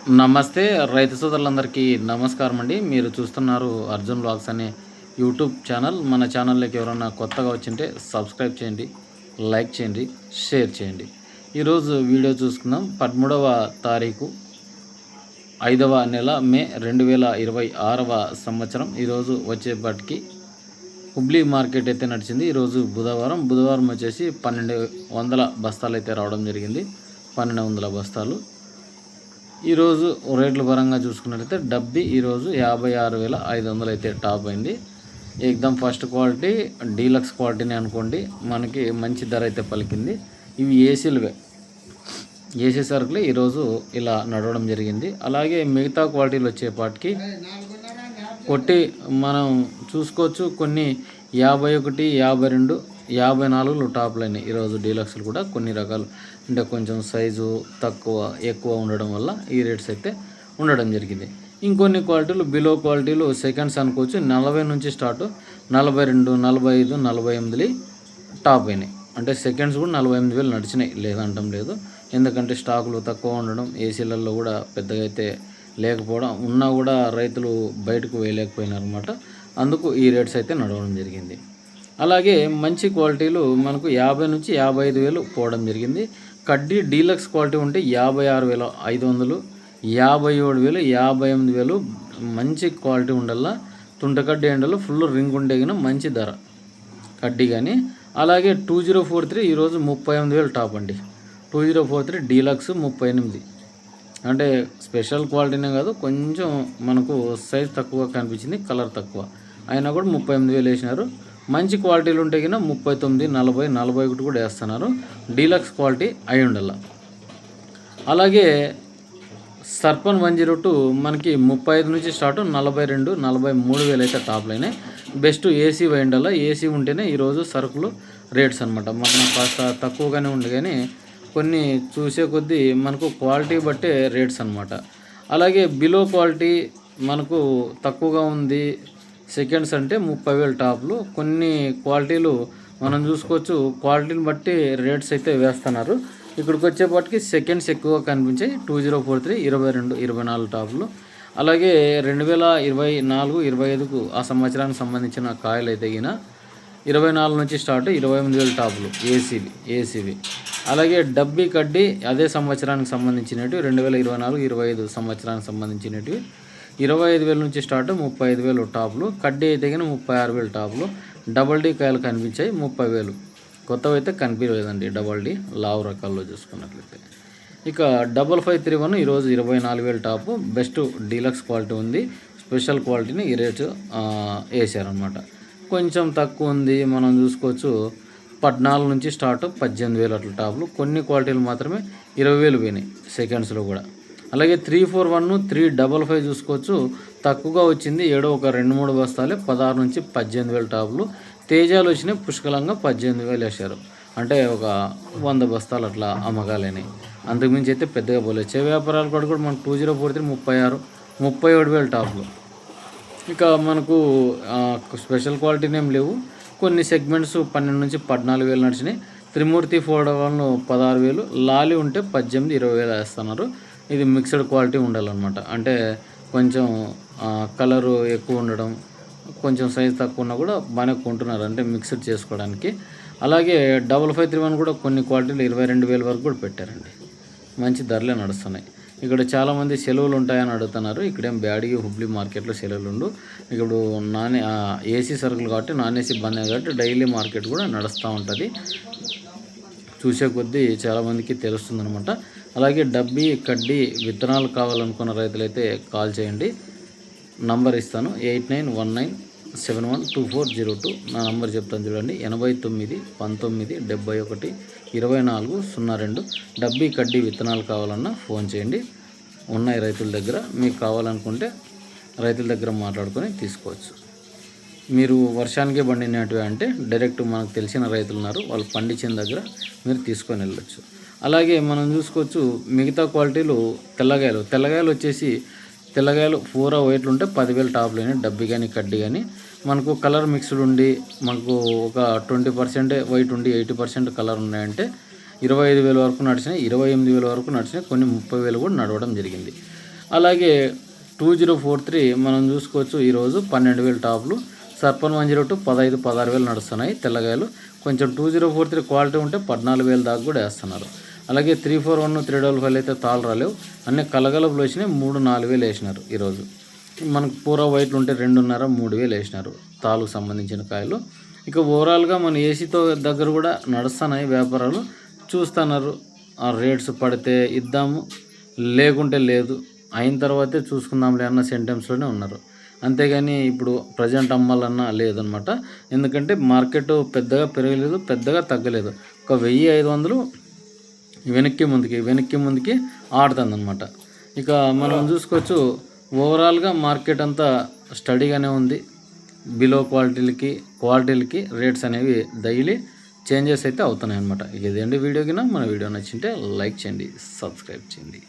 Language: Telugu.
నమస్తే రైతు సోదరులందరికీ నమస్కారం అండి. మీరు చూస్తున్నారు అర్జున్ వ్లాగ్స్ అనే యూట్యూబ్ ఛానల్. మన ఛానల్లోకి ఎవరైనా కొత్తగా వచ్చింటే సబ్స్క్రైబ్ చేయండి, లైక్ చేయండి, షేర్ చేయండి. ఈరోజు వీడియో చూసుకుందాం. 13వ తారీఖు 5వ నెల మే 2026వ సంవత్సరం. ఈరోజు వచ్చేపటికి హుబ్లీ మార్కెట్ అయితే నడిచింది. ఈరోజు బుధవారం వచ్చేసి 1200 బస్తాలు అయితే రావడం జరిగింది. 1200 బస్తాలు. ఈరోజు రేట్ల పరంగా చూసుకున్నట్లయితే డబ్బి ఈరోజు 56,500 అయితే టాప్ అయింది. ఎక్దమ్ ఫస్ట్ క్వాలిటీ డీలక్స్ క్వాలిటీని అనుకోండి, మనకి మంచి ధర అయితే పలికింది. ఇవి ఏసీ సరుకులు ఈరోజు ఇలా నడవడం జరిగింది. అలాగే మిగతా క్వాలిటీలు వచ్చేపాటికి కొట్టి మనం చూసుకోవచ్చు. కొన్ని 51, 52, 54 టాప్లు అయినాయి. ఈరోజు డీలక్స్లు కూడా కొన్ని రకాలు అంటే కొంచెం సైజు ఎక్కువ ఉండడం వల్ల ఈ రేట్స్ అయితే ఉండడం జరిగింది. ఇంకొన్ని క్వాలిటీలు బిలో క్వాలిటీలు సెకండ్స్ అనుకోవచ్చు. 40 నుంచి స్టార్ట్ 42, 45, 48 టాప్ అయినాయి. అంటే సెకండ్స్ కూడా 48,000 నడిచినాయి, లేదంటం లేదు. ఎందుకంటే స్టాకులు తక్కువ ఉండడం, ఏసీలలో కూడా పెద్దగా అయితే లేకపోవడం, ఉన్నా కూడా రైతులు బయటకు వేయలేకపోయినారు అనమాట. అందుకు ఈ రేట్స్ అయితే నడవడం జరిగింది. అలాగే మంచి క్వాలిటీలు మనకు 50 నుంచి 55,000 పోవడం జరిగింది. కడ్డీ డీలక్స్ క్వాలిటీ ఉంటే 56,500, 57,000, 58,000 మంచి క్వాలిటీ ఉండల్లా. తుంటకడ్డీ ఎండలో ఫుల్ రింగ్ ఉండేగిన మంచి ధర కడ్డీ. కానీ అలాగే 2043 ఈరోజు 38,000 టాప్ అండి. 2043 డీలక్స్ 38. అంటే స్పెషల్ క్వాలిటీనే కాదు, కొంచెం మనకు సైజ్ తక్కువ కనిపించింది, కలర్ తక్కువ అయినా కూడా 38,000 వేసినారు. మంచి క్వాలిటీలు ఉంటే కన్నా 39, 40, 41 కూడా వేస్తున్నారు. డీలక్స్ క్వాలిటీ అయి ఉండాల. అలాగే సర్పన్ 102 మనకి 35 నుంచి స్టార్ట్ 42, 43,000 అయితే టాప్లు అయినాయి. బెస్ట్ ఏసీ ఉండాల. ఏసీ ఉంటేనే ఈరోజు సరుకులు రేట్స్ అనమాట. మనం కాస్త తక్కువగానే ఉండి కానీ కొన్ని చూసే కొద్దీ మనకు క్వాలిటీ బట్టే రేట్స్ అనమాట. అలాగే బిలో క్వాలిటీ మనకు తక్కువగా ఉంది సెకండ్స్ అంటే 30,000 టాప్లు. కొన్ని క్వాలిటీలు మనం చూసుకోవచ్చు, క్వాలిటీని బట్టి రేట్స్ అయితే వేస్తున్నారు. ఇక్కడికి వచ్చేపాటికి సెకండ్స్ ఎక్కువ కనిపించాయి. 2043 22, 24 టాప్లు. అలాగే 2024, 25కు ఆ సంవత్సరానికి సంబంధించిన కాయలు అయితే గిన 24 నుంచి స్టార్ట్ 28,000 టాప్లు ఏసీవి. అలాగే డబ్బీ కడ్డీ అదే సంవత్సరానికి సంబంధించినవి 2024, 25 సంవత్సరానికి సంబంధించినవి 25,000 నుంచి స్టార్ట్ 35,000 టాప్లు. కడ్డీ అయితే కానీ 36,000 టాప్లు. డబల్ డీ కాయలు కనిపించాయి 30,000. కొత్తవి అయితే కనిపించలేదండి డబల్ డీ లావు రకాల్లో చూసుకున్నట్లయితే. ఇక 5531 ఈరోజు 24,000 టాపు. బెస్ట్ డీలక్స్ క్వాలిటీ ఉంది. స్పెషల్ క్వాలిటీని ఈ రేటు వేసారనమాట. కొంచెం తక్కువ ఉంది మనం చూసుకోవచ్చు. 14 నుంచి స్టార్ట్ 18,000 అట్లా టాప్లు. కొన్ని క్వాలిటీలు మాత్రమే 20,000 పోయినాయి సెకండ్స్లో కూడా. అలాగే 341, 355 చూసుకోవచ్చు. తక్కువగా వచ్చింది ఏడో ఒక 2-3 బస్తాలే 16 నుంచి 18,000 టాప్లు. తేజాలు వచ్చినాయి పుష్కలంగా 18,000 వేశారు. అంటే ఒక 100 బస్తాలు అట్లా అమ్మకాలైనాయి. అంతకుమించి అయితే పెద్దగా పోలేదు. చే వ్యాపారాలు కూడా మనకు 2043 36, 37,000 టాప్లు. ఇక మనకు స్పెషల్ క్వాలిటీని ఏం లేవు. కొన్ని సెగ్మెంట్స్ 12 నుంచి 14,000 నడిచినాయి. త్రిమూర్తి 41 16,000, లాలి ఉంటే 18, 20,000 వేస్తున్నారు. ఇది మిక్స్డ్ క్వాలిటీ ఉండాలన్నమాట. అంటే కొంచెం కలరు ఎక్కువ ఉండడం, కొంచెం సైజ్ తక్కువ ఉన్నా కూడా బాగానే కొంటున్నారు, అంటే మిక్స్డ్ చేసుకోవడానికి. అలాగే 5531 కూడా కొన్ని క్వాలిటీలు 22,000 వరకు కూడా పెట్టారండి. మంచి ధరలే నడుస్తున్నాయి. ఇక్కడ చాలామంది సెలవులు ఉంటాయని అడుగుతున్నారు. ఇక్కడేం బ్యాడిగి హుబ్లీ మార్కెట్లో సెలవులు ఉండు. ఇప్పుడు ఏసీ సరుకులు కాబట్టి నాన్ ఏసీ బంద్ కాబట్టి డైలీ మార్కెట్ కూడా నడుస్తూ ఉంటుంది. చూసే కొద్దీ చాలామందికి తెలుస్తుంది అనమాట. అలాగే డబ్బీ కడ్డీ విత్తనాలు కావాలనుకున్న రైతులైతే కాల్ చేయండి. నంబర్ ఇస్తాను 8919712402. నా నంబర్ చెప్తాను చూడండి, 89 19 71 24 02. డబ్బీ కడ్డీ విత్తనాలు కావాలన్నా ఫోన్ చేయండి. ఉన్నాయి రైతుల దగ్గర. మీకు కావాలనుకుంటే రైతుల దగ్గర మాట్లాడుకొని తీసుకోవచ్చు. మీరు వర్షానికే పండినట్టువే అంటే డైరెక్ట్ మనకు తెలిసిన రైతులు ఉన్నారు, వాళ్ళు పండించిన దగ్గర మీరు తీసుకొని వెళ్ళొచ్చు. అలాగే మనం చూసుకోవచ్చు మిగతా క్వాలిటీలు తెల్లగాయలు వచ్చేసి తెల్లగాయలు 4 వైట్లు ఉంటే 10,000 టాప్లు అయినాయి. డబ్బి కానీ కడ్డీ కానీ మనకు కలర్ మిక్స్డ్ ఉండి మనకు ఒక 20% వైట్ ఉండి 80% కలర్ ఉన్నాయంటే 25,000 వరకు నడిచినాయి, 28,000 వరకు నడిచినాయి, కొన్ని 30,000 కూడా నడవడం జరిగింది. అలాగే 2043 మనం చూసుకోవచ్చు. ఈరోజు 12,000 టాప్లు. సర్పన్ 102 15,000-16,000 నడుస్తున్నాయి తెల్లగాయలు. కొంచెం 2043 క్వాలిటీ ఉంటే 14,000 దాకా కూడా వేస్తున్నారు. అలాగే 341 355 అయితే తాళ్ళు రాలేవు, అన్నీ కలగలపులు వచ్చినాయి. 3-4,000 వేసినారు ఈరోజు. మనకు పూరా వైట్లు ఉంటే 2.5-3,000 వేసినారు తాళ్ళకు సంబంధించిన కాయలు. ఇక ఓవరాల్గా మన ఏసీతో దగ్గర కూడా నడుస్తున్నాయి వ్యాపారాలు, చూస్తున్నారు. ఆ రేట్స్ పడితే ఇద్దాము, లేకుంటే లేదు, అయిన తర్వాతే చూసుకుందాంలే అన్న సెంటెన్స్లోనే ఉన్నారు. అంతేగాని ఇప్పుడు ప్రజెంట్ అమ్మాలన్నా లేదనమాట. ఎందుకంటే మార్కెట్ పెద్దగా పెరగలేదు, పెద్దగా తగ్గలేదు. ఒక 1,500 వెనక్కి ముందుకి ఆడుతుందన్నమాట. ఇక మనం చూసుకోవచ్చు ఓవరాల్గా మార్కెట్ అంతా స్టడీగానే ఉంది. బిలో క్వాలిటీలకి రేట్స్ అనేవి డైలీ చేంజెస్ అయితే అవుతున్నాయి అన్నమాట. ఇదండి వీడియోకినా. మన వీడియో నచ్చింటే లైక్ చేయండి, సబ్స్క్రైబ్ చేయండి.